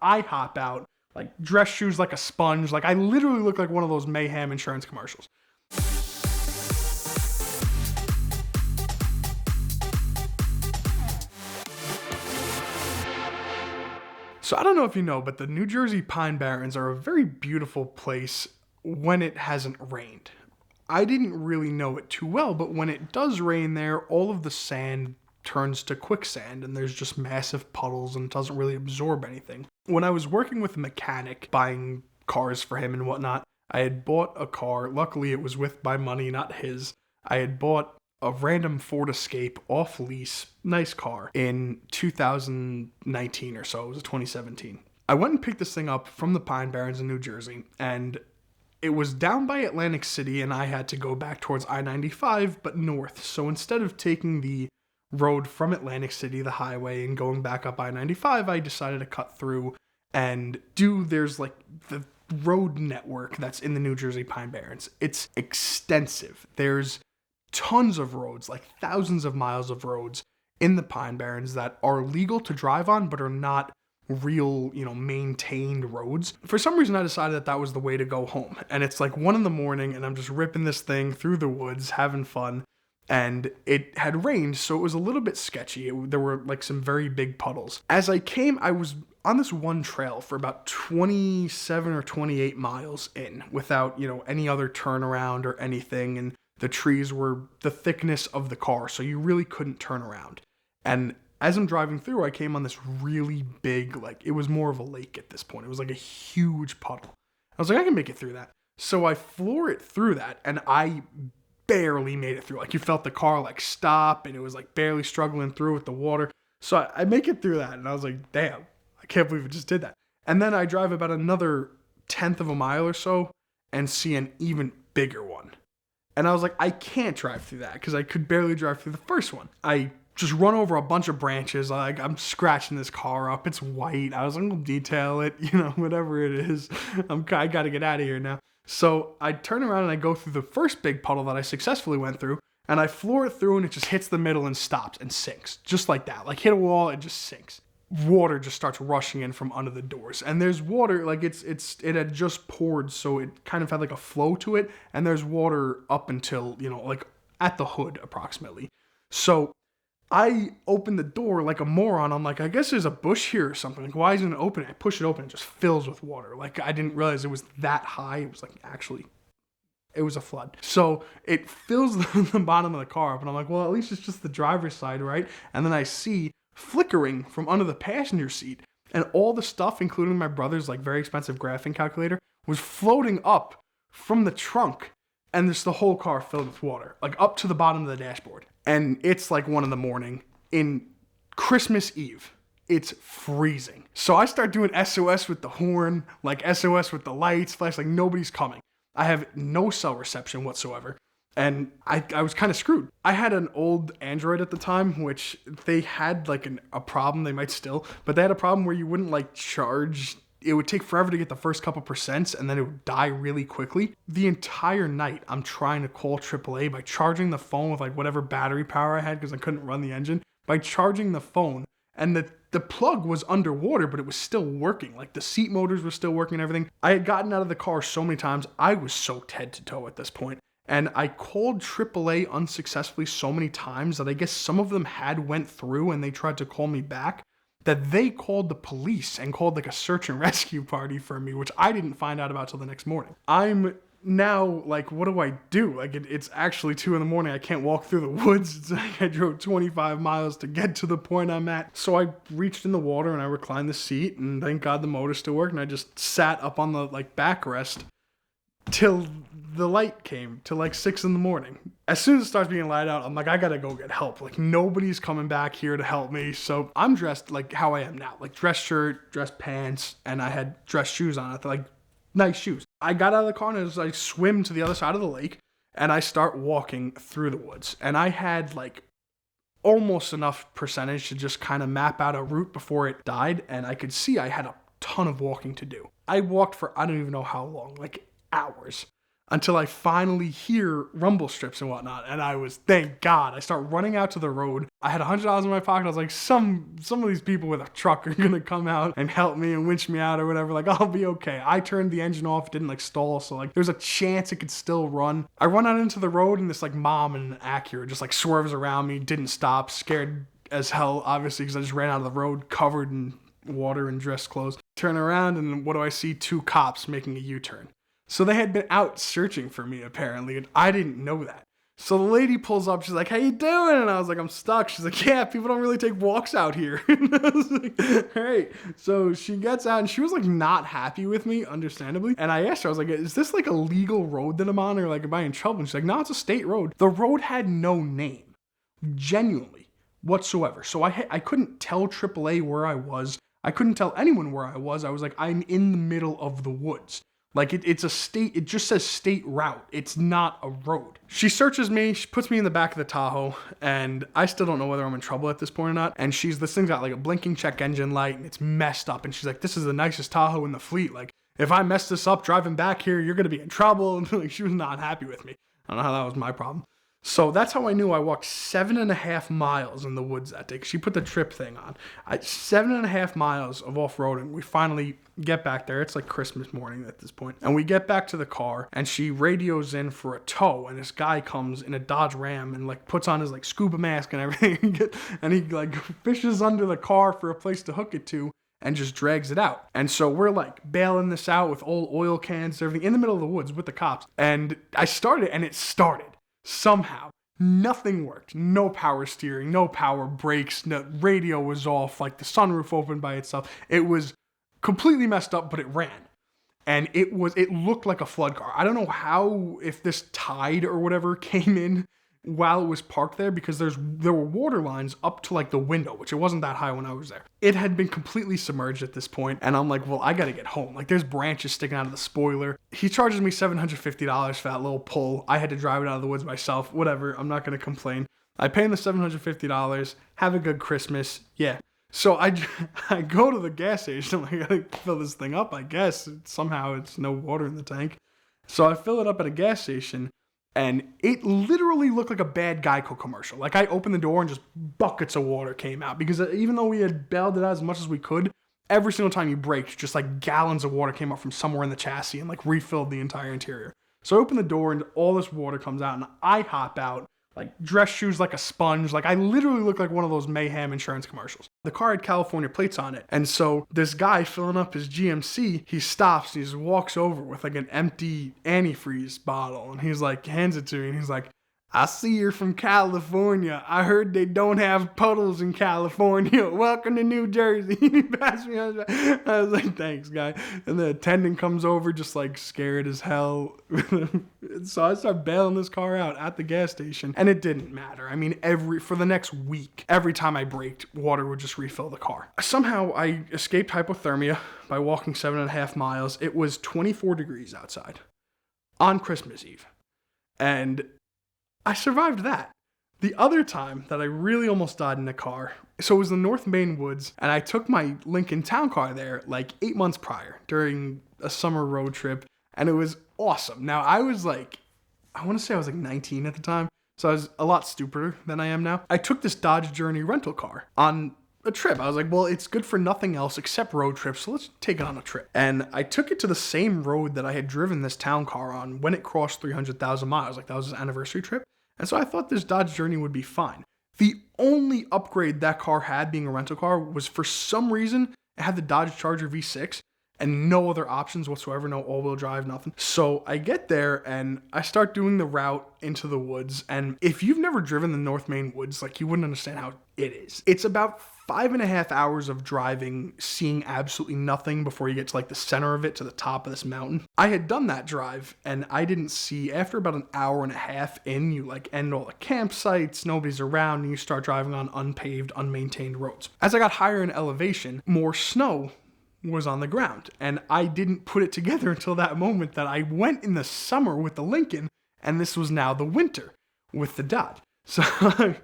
I hop out, like dress shoes like a sponge. Like I literally look like one of those Mayhem insurance commercials. So I don't know if you know, but the New Jersey Pine Barrens are a very beautiful place when it hasn't rained. I didn't really know it too well, but when it does rain there, all of the sand turns to quicksand and there's just massive puddles and it doesn't really absorb anything. When I was working with a mechanic, buying cars for him and whatnot, I had bought a car. Luckily, it was with my money, not his. I had bought a random Ford Escape off lease, nice car, in 2019 or so. It was a 2017. I went and picked this thing up from the Pine Barrens in New Jersey, and it was down by Atlantic City, and I had to go back towards I-95, but north. So instead of taking the road from Atlantic City, the highway, and going back up I-95, I decided to cut through and there's like the road network that's in the New Jersey Pine Barrens. It's extensive. There's tons of roads, like thousands of miles of roads in the Pine Barrens that are legal to drive on, but are not real, maintained roads. For some reason, I decided that was the way to go home. And it's like 1 a.m, and I'm just ripping this thing through the woods, having fun. And it had rained, so it was a little bit sketchy. There were like some very big puddles. As I came, I was on this one trail for about 27 or 28 miles in without, any other turnaround or anything. And the trees were the thickness of the car, so you really couldn't turn around. And as I'm driving through, I came on this really big, it was more of a lake at this point. It was like a huge puddle. I was like, I can make it through that. So I floor it through that, and I barely made it through. Like, you felt the car stop, and it was barely struggling through with the water. So I make it through that, and I was like, damn, I can't believe it just did that. And then I drive about another 1/10 of a mile or so and see an even bigger one. And I was like, I can't drive through that because I could barely drive through the first one. I just run over a bunch of branches. I'm scratching this car up. It's white. I was like, I'll detail it, whatever it is. I got to get out of here now. So I turn around and I go through the first big puddle that I successfully went through, and I floor it through, and it just hits the middle and stops and sinks. Just like that. Like, hit a wall, it just sinks. Water just starts rushing in from under the doors, and there's water, it had just poured, so it kind of had a flow to it, and there's water up until, at the hood approximately. So I open the door like a moron. I'm like, I guess there's a bush here or something. Like, why isn't it open? I push it open, it just fills with water. I didn't realize it was that high. It was it was a flood. So it fills the bottom of the car up, and I'm like, well, at least it's just the driver's side, right? And then I see flickering from under the passenger seat, and all the stuff, including my brother's very expensive graphing calculator, was floating up from the trunk, and just the whole car filled with water, up to the bottom of the dashboard. And it's 1 a.m. in Christmas Eve. It's freezing. So I start doing SOS with the horn, SOS with the lights, flash, nobody's coming. I have no cell reception whatsoever. And I was kind of screwed. I had an old Android at the time, which they had a problem, they might still, but they had a problem where you wouldn't charge. It would take forever to get the first couple percents, and then it would die really quickly. The entire night, I'm trying to call AAA by charging the phone with whatever battery power I had because I couldn't run the engine, by charging the phone, and the plug was underwater, but it was still working. The seat motors were still working and everything. I had gotten out of the car so many times, I was soaked head to toe at this point. And I called AAA unsuccessfully so many times that I guess some of them had went through and they tried to call me back, that they called the police and called a search and rescue party for me, which I didn't find out about till the next morning. I'm now what do I do? It's actually 2 a.m. I can't walk through the woods. It's I drove 25 miles to get to the point I'm at. So I reached in the water and I reclined the seat, and thank God the motor still worked, and I just sat up on the backrest till the light came, till 6 a.m. As soon as it starts being light out, I'm like, I gotta go get help. Nobody's coming back here to help me. So I'm dressed how I am now, dress shirt, dress pants, and I had dress shoes on it, nice shoes. I got out of the car and I swim to the other side of the lake, and I start walking through the woods. And I had almost enough percentage to just kind of map out a route before it died, and I could see I had a ton of walking to do. I walked for I don't even know how long, hours. until I finally hear rumble strips and whatnot. And I was, thank God, I start running out to the road. I had $100 in my pocket. I was like, some of these people with a truck are gonna come out and help me and winch me out or whatever. Like, I'll be okay. I turned the engine off, didn't like stall, so like there's a chance it could still run. I run out into the road and this like mom in an Acura just like swerves around me, didn't stop, scared as hell, obviously, because I just ran out of the road covered in water and dress clothes. Turn around and what do I see? 2 cops making a U-turn. So they had been out searching for me apparently, and I didn't know that. So the lady pulls up, she's like, how you doing? And I was like, I'm stuck. She's like, yeah, people don't really take walks out here. And I was like, all right. So she gets out and she was like not happy with me, understandably. And I asked her, I was like, is this like a legal road that I'm on, or like am I in trouble? And she's like, no, it's a state road. The road had no name, genuinely, whatsoever. So I couldn't tell AAA where I was. I couldn't tell anyone where I was. I was like, I'm in the middle of the woods. Like it's a state, it just says state route. It's not a road. She searches me, she puts me in the back of the Tahoe, and I still don't know whether I'm in trouble at this point or not. And this thing's got like a blinking check engine light and it's messed up. And she's like, this is the nicest Tahoe in the fleet. Like if I mess this up driving back here, you're gonna be in trouble. And like she was not happy with me. I don't know how that was my problem. So that's how I knew I walked 7.5 miles in the woods that day, because she put the trip thing on. 7.5 miles of off-roading. We finally get back there. It's like Christmas morning at this point. And we get back to the car and she radios in for a tow. And this guy comes in a Dodge Ram and like puts on his like scuba mask and everything. And he like fishes under the car for a place to hook it to and just drags it out. And so we're like bailing this out with old oil cans and everything in the middle of the woods with the cops. And I started and it started. Somehow, nothing worked. No power steering, no power brakes, no radio was off, like the sunroof opened by itself. It was completely messed up, but it ran. And it looked like a flood car. I don't know how, if this tide or whatever came in while it was parked there, because there were water lines up to like the window, which it wasn't that high when I was there. It had been completely submerged at this point, and I'm like, well, I gotta get home. Like there's branches sticking out of the spoiler. He charges me $750 for that little pull. I had to drive it out of the woods myself. Whatever, I'm not gonna complain. I pay him the $750, have a good Christmas, yeah. So I go to the gas station, I gotta fill this thing up, I guess. Somehow it's no water in the tank. So I fill it up at a gas station, and it literally looked like a bad Geico commercial. Like I opened the door and just buckets of water came out, because even though we had bailed it out as much as we could, every single time you braked, just like gallons of water came out from somewhere in the chassis and like refilled the entire interior. So I open the door and all this water comes out and I hop out, like dress shoes like a sponge. Like I literally look like one of those Mayhem insurance commercials. The car had California plates on it. And so this guy filling up his GMC, he stops and he just walks over with like an empty antifreeze bottle. And he's like, hands it to me. And he's like, I see you're from California. I heard they don't have puddles in California. Welcome to New Jersey. He passed me on. I was like, thanks, guy. And the attendant comes over just like scared as hell. So I start bailing this car out at the gas station, and it didn't matter. I mean, for the next week, every time I braked, water would just refill the car. Somehow I escaped hypothermia by walking 7.5 miles. It was 24 degrees outside on Christmas Eve. And I survived that. The other time that I really almost died in a car, so it was the North Maine woods, and I took my Lincoln Town Car there like 8 months prior during a summer road trip, and it was awesome. Now, I was like, I want to say I was like 19 at the time, so I was a lot stupider than I am now. I took this Dodge Journey rental car on a trip. I was like, well, it's good for nothing else except road trips, so let's take it on a trip. And I took it to the same road that I had driven this town car on when it crossed 300,000 miles. Like that was his anniversary trip. And so I thought this Dodge Journey would be fine. The only upgrade that car had, being a rental car, was for some reason it had the Dodge Charger V6 and no other options whatsoever, no all-wheel drive, nothing. So I get there and I start doing the route into the woods. And if you've never driven the North Maine woods, like you wouldn't understand how it is. It's about 5.5 hours of driving, seeing absolutely nothing before you get to like the center of it, to the top of this mountain. I had done that drive and I didn't see, after about an hour and a half in, you like end all the campsites, nobody's around, and you start driving on unpaved, unmaintained roads. As I got higher in elevation, more snow was on the ground, and I didn't put it together until that moment that I went in the summer with the Lincoln, and this was now the winter with the Dodge. So I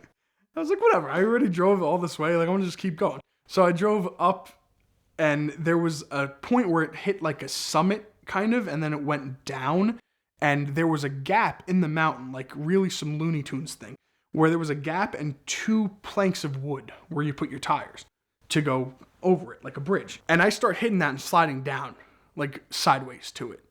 was like, whatever, I already drove all this way, like I'm gonna just keep going. So I drove up, and there was a point where it hit like a summit kind of, and then it went down, and there was a gap in the mountain, like really some Looney Tunes thing, where there was a gap and 2 planks of wood where you put your tires to go over it, like a bridge. And I start hitting that and sliding down, like sideways to it.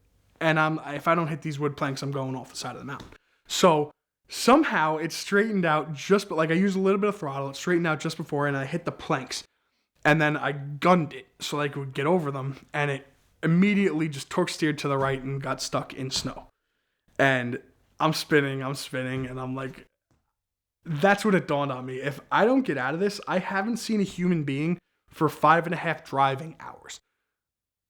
And if I don't hit these wood planks, I'm going off the side of the mountain. So somehow it straightened out but like I used a little bit of throttle, it straightened out just before, and I hit the planks. And then I gunned it so I could get over them, and it immediately just torque steered to the right and got stuck in snow. And I'm spinning, and I'm like, that's when it dawned on me. If I don't get out of this, I haven't seen a human being for 5.5 driving hours.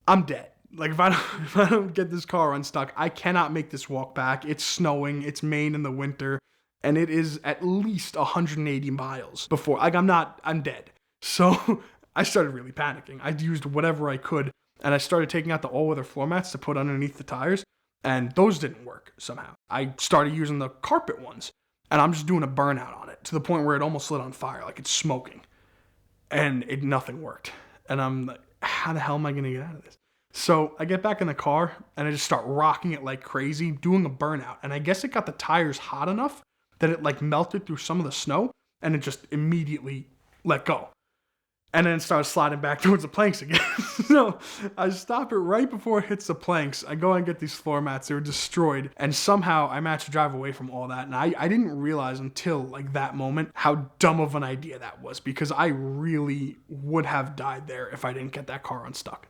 I'm dead. Like, if I don't get this car unstuck, I cannot make this walk back. It's snowing, it's Maine in the winter, and it is at least 180 miles before, like, I'm dead. So I started really panicking. I used whatever I could, and I started taking out the all-weather floor mats to put underneath the tires, and those didn't work somehow. I started using the carpet ones, and I'm just doing a burnout on it to the point where it almost lit on fire, like it's smoking, and nothing worked. And I'm like, how the hell am I going to get out of this? So I get back in the car, and I just start rocking it like crazy, doing a burnout, and I guess it got the tires hot enough that it like melted through some of the snow, and it just immediately let go. And then it started sliding back towards the planks again. So I stop it right before it hits the planks. I go and get these floor mats. They were destroyed. And somehow I managed to drive away from all that. And I didn't realize until like that moment how dumb of an idea that was, because I really would have died there if I didn't get that car unstuck.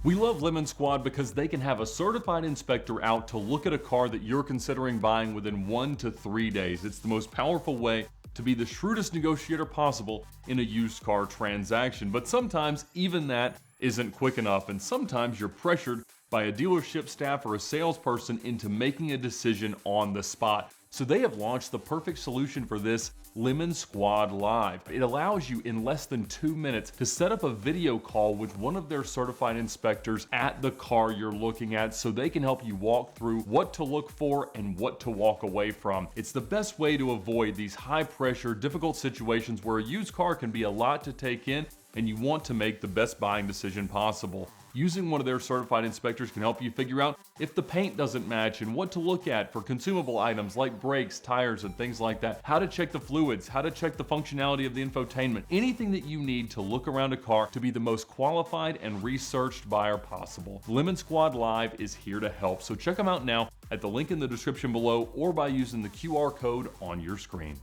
We love Lemon Squad because they can have a certified inspector out to look at a car that you're considering buying within 1 to 3 days. It's the most powerful way to be the shrewdest negotiator possible in a used car transaction. But sometimes even that isn't quick enough, and sometimes you're pressured by a dealership staff or a salesperson into making a decision on the spot. So they have launched the perfect solution for this, Lemon Squad Live. It allows you in less than 2 minutes to set up a video call with one of their certified inspectors at the car you're looking at, so they can help you walk through what to look for and what to walk away from. It's the best way to avoid these high pressure, difficult situations where a used car can be a lot to take in and you want to make the best buying decision possible. Using one of their certified inspectors can help you figure out if the paint doesn't match and what to look at for consumable items like brakes, tires, and things like that. How to check the fluids, how to check the functionality of the infotainment. Anything that you need to look around a car to be the most qualified and researched buyer possible. Lemon Squad Live is here to help, so check them out now at the link in the description below or by using the QR code on your screen.